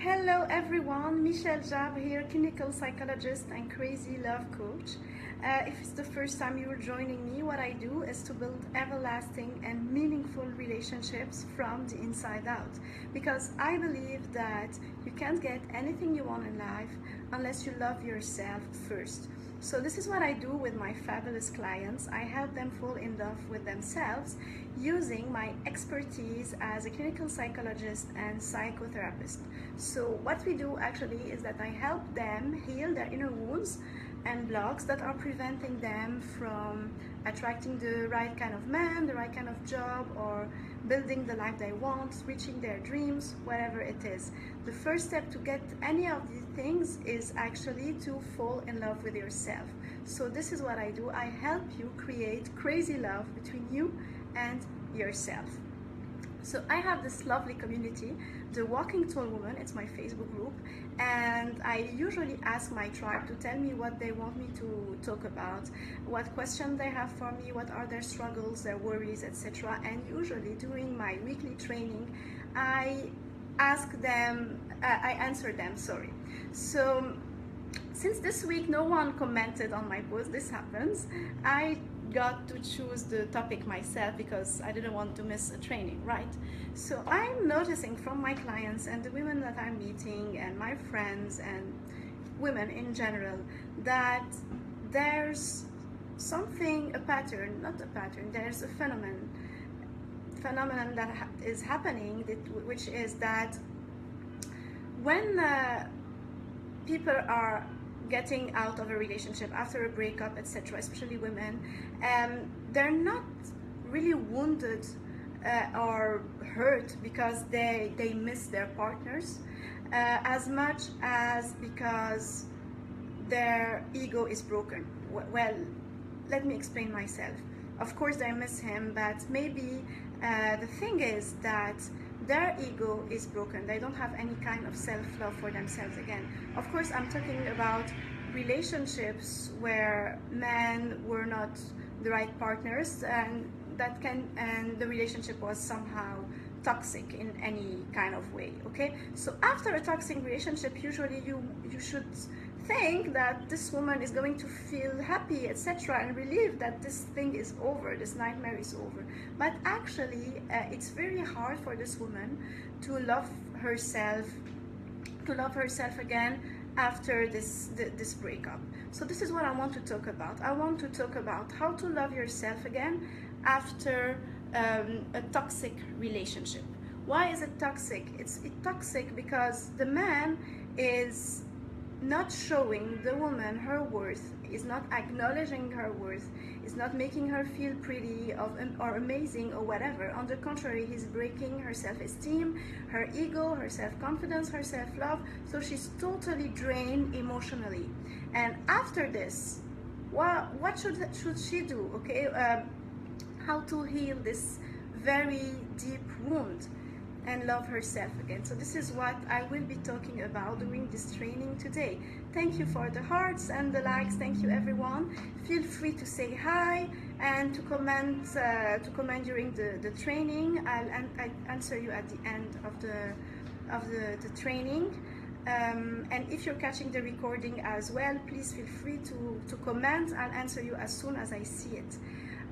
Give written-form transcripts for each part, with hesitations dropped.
Hello everyone, Michelle Jab here, clinical psychologist and crazy love coach. If it's the first time you're joining me, what I do is to build everlasting and meaningful relationships from the inside out. Because I believe that you can't get anything you want in life unless you love yourself first. So this is what I do with my fabulous clients. I help them fall in love with themselves using my expertise as a clinical psychologist and psychotherapist. So what we do actually is that I help them heal their inner wounds and blocks that are preventing them from attracting the right kind of man, the right kind of job, or building the life they want, reaching their dreams, whatever it is. The first step to get any of these things is actually to fall in love with yourself. So this is what I do. I help you create crazy love between you and yourself. So I have this lovely community, the Walking Tall Woman. It's my Facebook group, and I usually ask my tribe to tell me what they want me to talk about, what questions they have for me, what are their struggles, their worries, etc. And usually during my weekly training, I answer them, sorry. So since this week no one commented on my post, this happens, I got to choose the topic myself because I didn't want to miss a training, right? So I'm noticing from my clients and the women that I'm meeting and my friends and women in general that there's something, there's a phenomenon that is happening, which is that when people are getting out of a relationship after a breakup, etc., especially women, they're not really wounded or hurt because they miss their partners as much as because their ego is broken. Well, let me explain myself. Of course they miss him, but maybe the thing is that their ego is broken. They don't have any kind of self-love for themselves again. Of course, I'm talking about relationships where men were not the right partners, and the relationship was somehow toxic in any kind of way. Okay, so after a toxic relationship, usually you should think that this woman is going to feel happy, etc., and relieved that this thing is over, this nightmare is over. But actually it's very hard for this woman to love herself again after this breakup. So this is what I want to talk about. I want to talk about how to love yourself again after a toxic relationship. Why is it toxic? It's toxic because the man is not showing the woman her worth, is not acknowledging her worth, is not making her feel pretty or amazing or whatever. On the contrary, he's breaking her self-esteem, her ego, her self-confidence, her self-love, so she's totally drained emotionally. And after this, what should she do? Okay, how to heal this very deep wound and love herself again. So this is what I will be talking about during this training today. Thank you for the hearts and the likes. Thank you everyone. Feel free to say hi and to comment during the training. I'll answer you at the end of the training. And if you're catching the recording as well, please feel free to comment. I'll answer you as soon as I see it.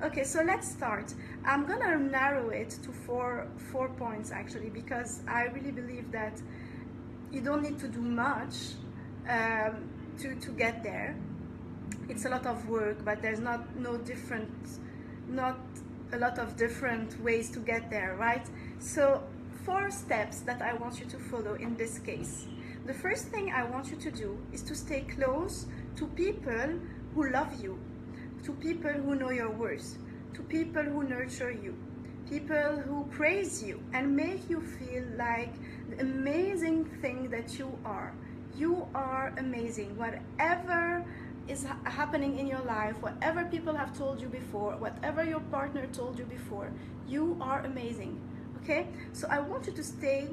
Okay, so let's start. I'm gonna narrow it to four points actually, because I really believe that you don't need to do much to get there. It's a lot of work, but there's not a lot of different ways to get there, right? So 4 steps that I want you to follow in this case. The first thing I want you to do is to stay close to people who love you, to people who know your worth, to people who nurture you, people who praise you and make you feel like the amazing thing that you are. You are amazing. Whatever is happening in your life, whatever people have told you before, whatever your partner told you before, you are amazing. Okay? So I want you to stay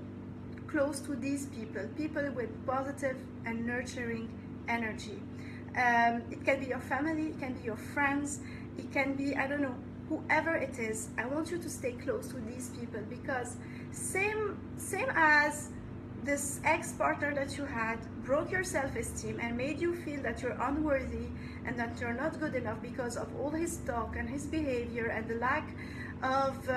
close to these people with positive and nurturing energy. It can be your family, it can be your friends, it can be, I don't know, whoever it is. I want you to stay close to these people because same as this ex-partner that you had broke your self-esteem and made you feel that you're unworthy and that you're not good enough because of all his talk and his behavior and the lack of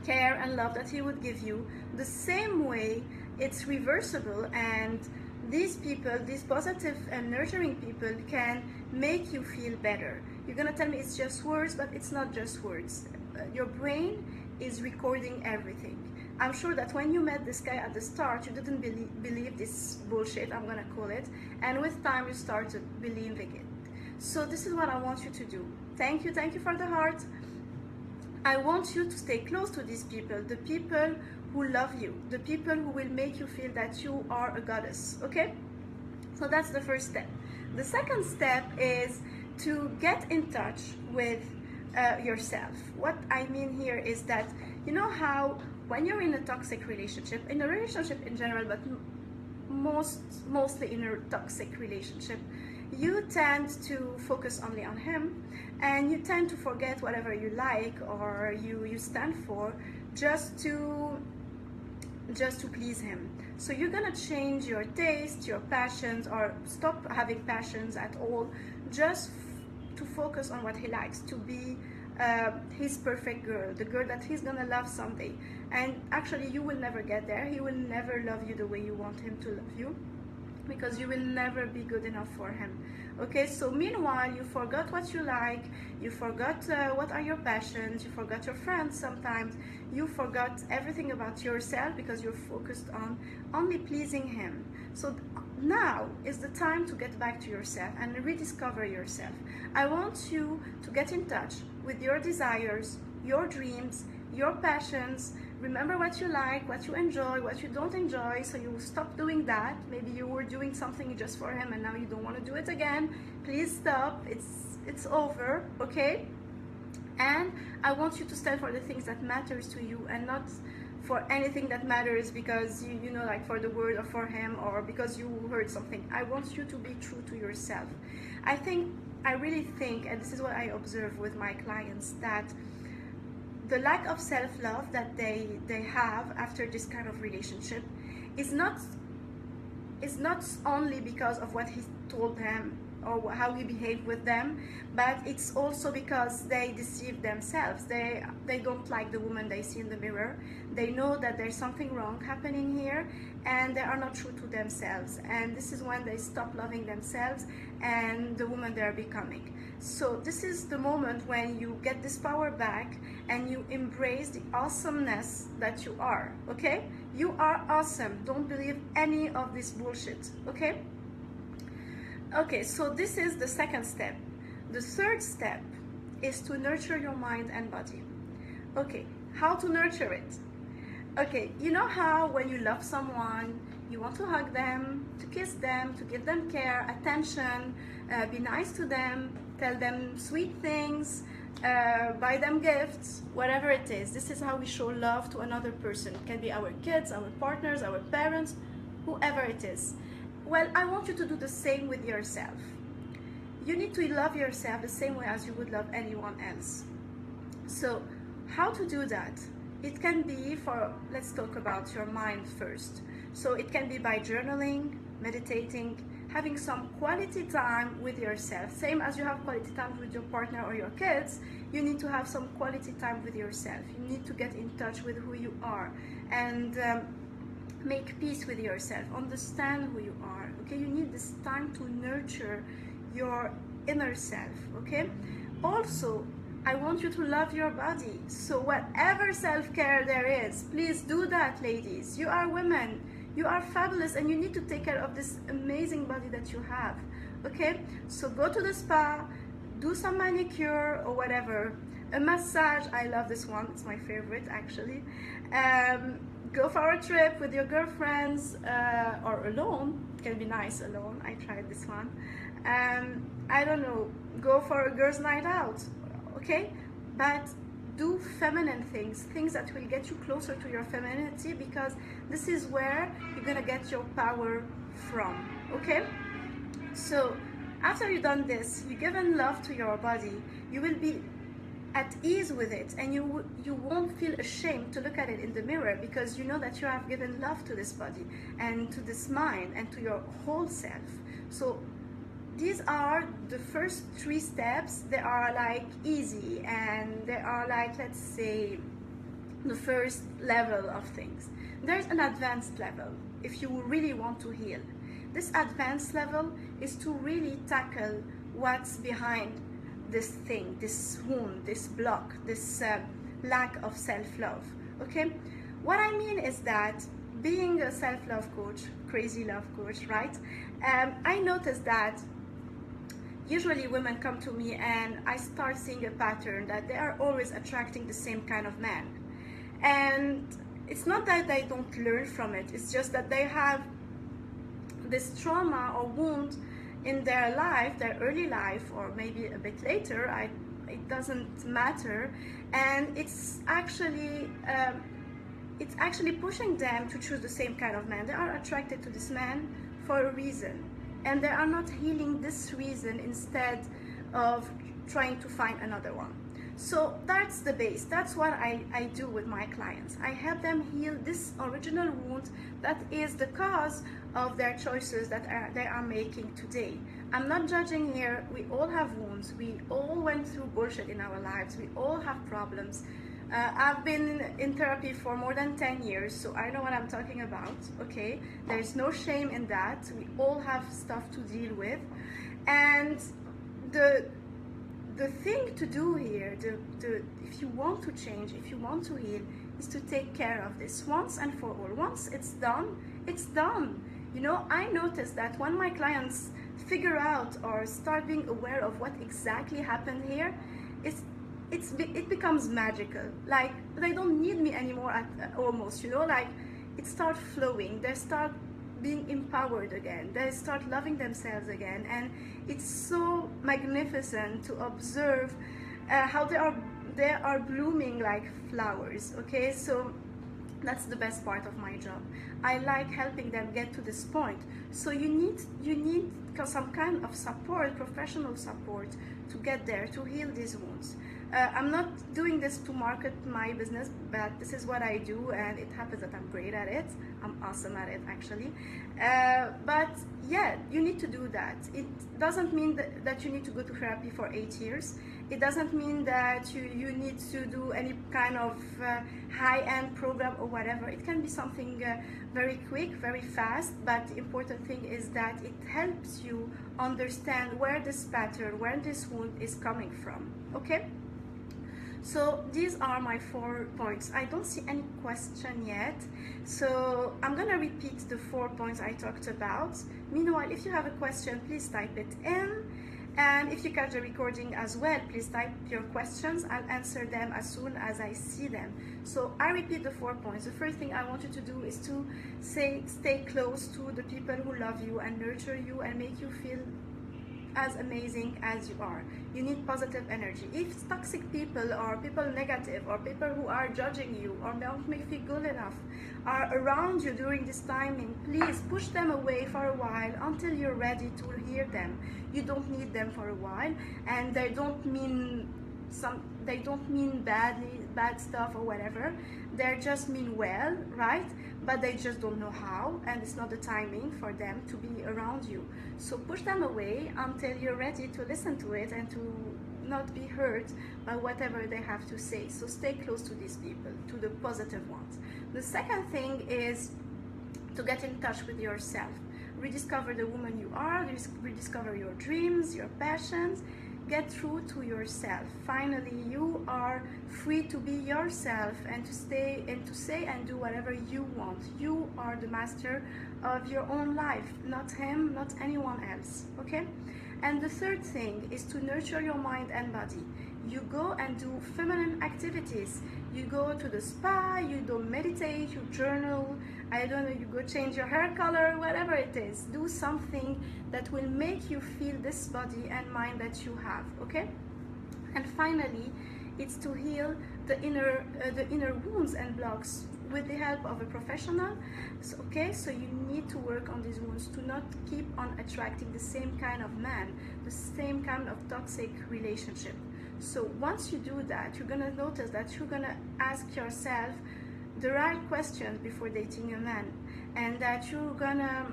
care and love that he would give you, the same way it's reversible, and these people, these positive and nurturing people, can make you feel better. You're gonna tell me it's just words, but it's not just words. Your brain is recording everything. I'm sure that when you met this guy at the start, you didn't believe this bullshit, I'm gonna call it, and with time you started believing it. So this is what I want you to do. Thank you for the heart. I want you to stay close to these people, the people who love you, the people who will make you feel that you are a goddess, okay? So that's the first step. The second step is to get in touch with yourself. What I mean here is that, you know how when you're in a toxic relationship, in a relationship in general, but mostly in a toxic relationship, you tend to focus only on him, and you tend to forget whatever you like or you stand for, just to please him. So you're gonna change your taste, your passions, or stop having passions at all, just to focus on what he likes, to be his perfect girl, the girl that he's gonna love someday. And actually you will never get there. He will never love you the way you want him to love you, because you will never be good enough for him. Okay, so meanwhile you forgot what you like, you forgot what are your passions, you forgot your friends sometimes, you forgot everything about yourself because you're focused on only pleasing him. So now is the time to get back to yourself and rediscover yourself. I want you to get in touch with your desires, your dreams, your passions. Remember what you like, what you enjoy, what you don't enjoy, so you stop doing that. Maybe you were doing something just for him and now you don't want to do it again. Please stop. It's over, okay? And I want you to stand for the things that matters to you, and not for anything that matters because you know, like for the word or for him, or because you heard something. I want you to be true to yourself. I really think, and this is what I observe with my clients, that the lack of self-love that they have after this kind of relationship is not only because of what he told them or how he behaved with them, but it's also because they deceive themselves. They don't like the woman they see in the mirror. They know that there's something wrong happening here, and they are not true to themselves. And this is when they stop loving themselves and the woman they are becoming. So this is the moment when you get this power back and you embrace the awesomeness that you are, okay? You are awesome. Don't believe any of this bullshit, okay? Okay, so this is the second step. The third step is to nurture your mind and body. Okay, how to nurture it? Okay, you know how when you love someone, you want to hug them, to kiss them, to give them care, attention, be nice to them, tell them sweet things, buy them gifts, whatever it is. This is how we show love to another person. It can be our kids, our partners, our parents, whoever it is. Well, I want you to do the same with yourself. You need to love yourself the same way as you would love anyone else. So how to do that? It can be let's talk about your mind first. So it can be by journaling, meditating, having some quality time with yourself. Same as you have quality time with your partner or your kids, you need to have some quality time with yourself. You need to get in touch with who you are and make peace with yourself, understand who you are, okay? You need this time to nurture your inner self, okay? Also, I want you to love your body. So whatever self-care there is, please do that, ladies. You are women, you are fabulous, and you need to take care of this amazing body that you have, okay? So go to the spa, do some manicure or whatever, a massage. I love this one, it's my favorite actually. Go for a trip with your girlfriends or alone. It can be nice alone. I tried this one. I don't know, go for a girls' night out, okay? But do feminine things that will get you closer to your femininity, because this is where you're gonna get your power from, okay? So after you've done this, you've given love to your body, you will be at ease with it, and you won't feel ashamed to look at it in the mirror, because you know that you have given love to this body and to this mind and to your whole self. So these are the first 3 steps. They are like easy, and they are like, let's say, the first level of things. There's an advanced level if you really want to heal. This advanced level is to really tackle what's behind this thing, this wound, this block, this lack of self-love. Okay, what I mean is that being a self-love coach, crazy love coach, right, I noticed that usually women come to me and I start seeing a pattern that they are always attracting the same kind of man. And it's not that they don't learn from it, it's just that they have this trauma or wound in their life, their early life, or maybe a bit later, it doesn't matter, and it's actually pushing them to choose the same kind of man. They are attracted to this man for a reason, and they are not healing this reason instead of trying to find another one. So that's the base. That's what I do with my clients. I help them heal this original wound that is the cause of their choices that they are making today. I'm not judging here. We all have wounds. We all went through bullshit in our lives. We all have problems. I've been in therapy for more than 10 years, so I know what I'm talking about, okay? There's no shame in that. We all have stuff to deal with. And the thing to do here, if you want to change, if you want to heal, is to take care of this once and for all. Once it's done, it's done. You know, I notice that when my clients figure out or start being aware of what exactly happened here, it becomes magical. Like, they don't need me anymore almost, you know, like it starts flowing. They start being empowered again. They start loving themselves again, and it's so magnificent to observe how they are blooming like flowers. Okay, so that's the best part of my job. I like helping them get to this point. So you need some kind of support, professional support, to get there, to heal these wounds. I'm not doing this to market my business, but this is what I do, and it happens that I'm great at it. I'm awesome at it, actually. But yeah, you need to do that. It doesn't mean that you need to go to therapy for 8 years. It doesn't mean that you need to do any kind of high-end program or whatever. It can be something very quick, very fast, but the important thing is that it helps you understand where this pattern, where this wound is coming from, okay? So these are my 4 points. I don't see any question yet, so I'm gonna repeat the 4 points I talked about. Meanwhile, if you have a question, please type it in. And if you catch the recording as well, please type your questions. I'll answer them as soon as I see them. So I repeat the 4 points. The first thing I want you to do is to stay close to the people who love you and nurture you and make you feel as amazing as you are. You need positive energy. If toxic people or people negative or people who are judging you or don't make you feel good enough are around you during this timing, please push them away for a while until you're ready to hear them. You don't need them for a while, and they don't mean bad stuff or whatever. They just mean well, right? But they just don't know how, and it's not the timing for them to be around you. So push them away until you're ready to listen to it and to not be hurt by whatever they have to say. So stay close to these people, to the positive ones. The second thing is to get in touch with yourself. Rediscover the woman you are, rediscover your dreams, your passions. Get true to yourself. Finally, you are free to be yourself and to stay and to say and do whatever you want. You are the master of your own life, not him, not anyone else, okay? And the third thing is to nurture your mind and body. You go and do feminine activities. You go to the spa, you do meditate, you journal, I don't know, you go change your hair color, whatever it is. Do something that will make you feel this body and mind that you have, okay? And finally, it's to heal the inner wounds and blocks with the help of a professional. So, okay, so you need to work on these wounds to not keep on attracting the same kind of man, the same kind of toxic relationship. So once you do that, you're gonna notice that you're gonna ask yourself the right questions before dating a man, and that you're gonna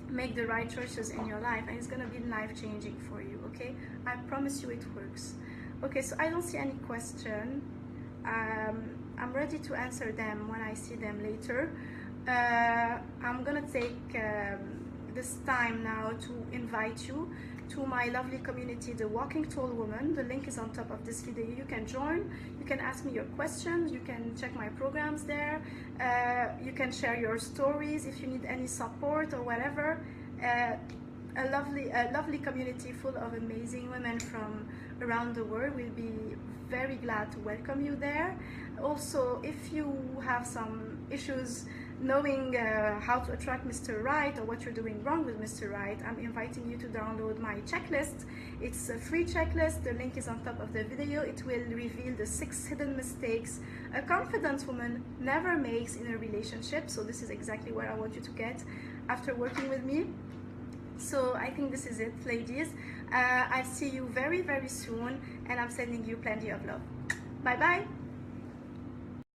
make the right choices in your life, and it's gonna be life changing for you. Okay, I promise you it works. Okay, so I don't see any question. I'm ready to answer them when I see them later. I'm gonna take this time now to invite you to my lovely community, the Walking Tall Woman. The link is on top of this video. You can join, you can ask me your questions, you can check my programs there, you can share your stories if you need any support or whatever. A lovely community full of amazing women from around the world. Will be very glad to welcome you there. Also, if you have some issues knowing how to attract Mr. Right, or what you're doing wrong with Mr. Right, I'm inviting you to download my checklist. It's a free checklist. The link is on top of the video. It will reveal the 6 hidden mistakes a confident woman never makes in a relationship. So this is exactly what I want you to get after working with me. So I think this is it, ladies. I'll see you very, very soon, and I'm sending you plenty of love. Bye bye.